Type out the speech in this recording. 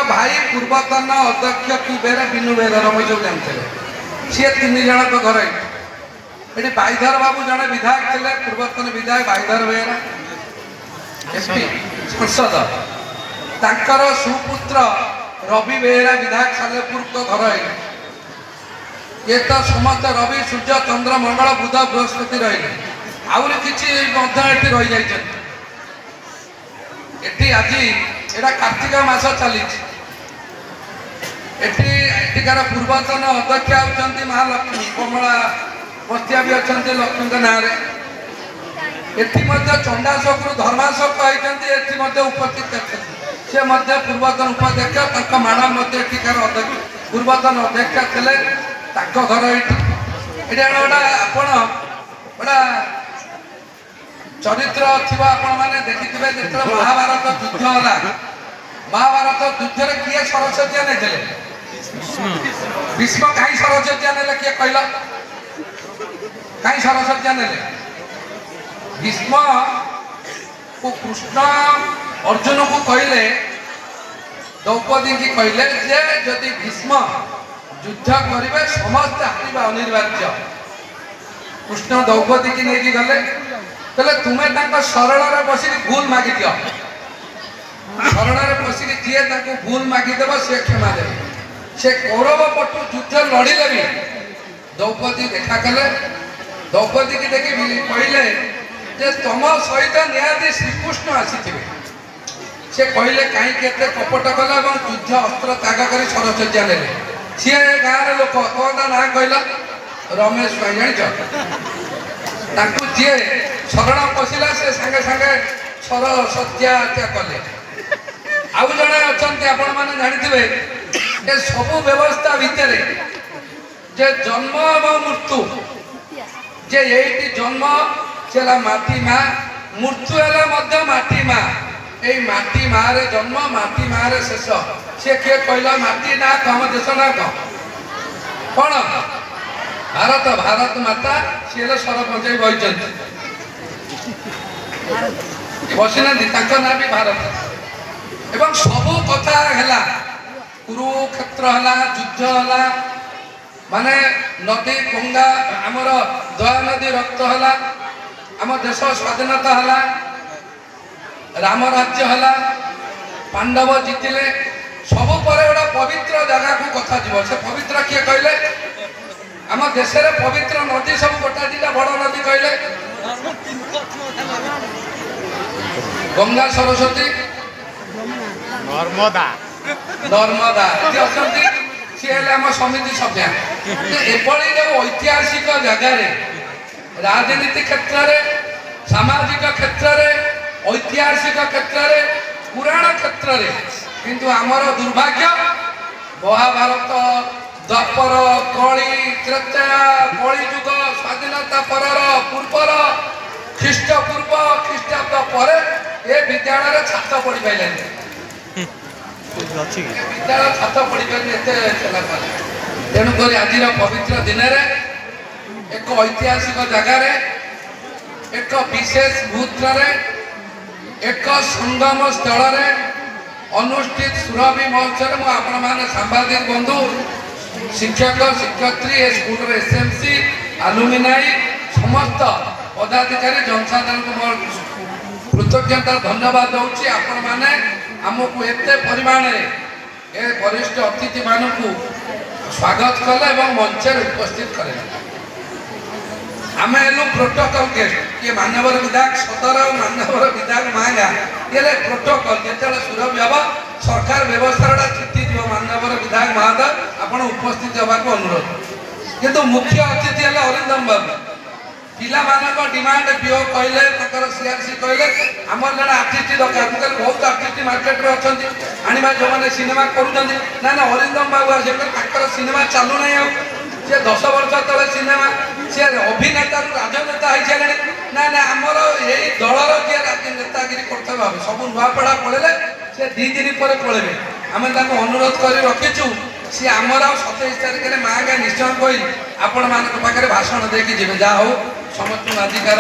भाई पूर्वतन अध्यक्ष पी बेहरा बिनु बेहरा रमेश जानते सी तीन जन घर ये बाईधर बाबू जड़े विधायक थे पूर्वतन विधायक बाईधर बेहरा एसपी सांसद तांकर सुपुत्र रवि बेहरा विधायक सालेपुर को घर ये तो समस्त रवि सूर्य चंद्र मंगल बुध बृहस्पति रही आहरी किसी रही जाइए आज एटा कार्तिक मास चली एठिकार पूर्वतन अध्यक्ष होती महालक्ष्मी कमला बस्तिया भी अच्छा लक्ष्मी ना चंडाशोक धर्माशोक होती उपस्थित सी पूर्वतन उपाध्यक्ष मैडम एठिकार अध्यक्ष पूर्वतन अध्यक्ष थे घर ये गोटा गोटा चरित्र थिबा आपण माने देखिथिबे जेतले महाभारत युद्ध होला महाभारत युद्ध रे किए सरस्वती ने देले भीष्म काई सरस्वती ने किए कहला काई सरस्वती ने भीष्म को कृष्ण अर्जुन को कहले द्रौपदी की कहले जे यदि भीष्म युद्ध करिवे समस्त हारिबा अनिवार्य कृष्ण द्रौपदी की नेकी गले कहले तुम्हें शरण बसिक भूल मागी दियो शरण बसिक जी भूल मागिदेव सी क्षमा दे से कौरव पटु युद्ध लड़िले भी द्रौपदी देखा कले द्रौपदी की देखी कहले जे तुम सहित निहाती श्रीकृष्ण आसी से कहले कहीं कपट कला युद्ध अस्त्र त्याग कर सरस्वती ने सी गाँव लोक कौन ना कहला रमेश भाई जान जी शरण पशिला से संगे संगे सरस्वत्या कले आउ जड़े अच्छा आपण मैंने जानते सबू व्यवस्था भितर जे जन्म और मृत्यु जे ये जन्म से माटी माँ मृत्यु है माटी माँ ये माटी माँ रे जन्म माटी माँ रे शेष सी किए कहला माटी ना कम देश ना कौन भारत भारत माता सी सरपंच बही बसीना ना भी भारत एवं सबू कथा है कुरुक्षेत्र है युद्ध है माने नदी गंगा आमर दया नदी रक्त है आम देश स्वाधीनता है राम राज्य है पांडव जीतिले सब पर गोटा पवित्र जगह को कथा जीव से पवित्र किए कहले आम देश पवित्र नदी सब गोटा दिटा बड़ नदी कहले गंगा सरस्वती नर्मदा नर्मदा सी आम समिति सभ्या एभली जो ऐतिहासिक जगार राजनीति क्षेत्र में सामाजिक क्षेत्र में ऐतिहासिक क्षेत्र में पुराण क्षेत्र में किंतु आमर दुर्भाग्य महाभारत द्वापर कली त्रेता कली जुग स्वाधीनता परर पूर्वर ख्रीष्टपूर्व ख्रीष्टाब्द पर ए विद्यालय छात पढ़ी पारे विद्यालय छात पढ़ी पारे तेणुक आज पवित्र दिन एक ऐतिहासिक जगार एक विशेष मुहूर्त एक संगम स्थल अनुष्ठित सुरभि महोत्सव में आपण मैंने सांबादिक बंधु शिक्षक शिक्षयित्री स्कूल एसएमसी आलुमिनाई समस्त पदाधिकारी जनसाधारण को कृतज्ञता धन्यवाद दूसरी आपण मैंने आमको एत परिमाण ए वरिष्ठ अतिथि मानक स्वागत कले मंच उपस्थित कले आम एलु प्रोटोकॉल गेस्ट किए मानवर विधायक सदर और मानवर विधायक मांगा ये प्रोटोकॉल जो सुरभि हम सरकार व्यवस्था चिट्ठी दिव मानवर विधायक महोदय आप उपस्थित होगा अनुरोध किंतु मुख्य अतिथि है अरिंदम बाबू पिला डिमांड पीओ कहले सीआरसी कहले आमर जन आर्टिस्ट दरकार मुझे बहुत आर्टिस्ट मार्केट में अच्छा आने जो मैंने सिनेमा करूँ ना ना अरिंदम बाबू आसे सिनेमा चलू ना सी 10 वर्ष तले सिनेमा सी अभिनेता राजनेता हो सारे ना ना आमर यही दलर किए राजनेतागिरी करते भाव सब नुआपड़ा पड़े से 2 दिन पर पड़े आम अनुरोध कर रखीचु सी आमर 27 तारिख में माँ निश्चय कही आपण मान भाषण देकी जी जहाँ हो समस्त अधिकार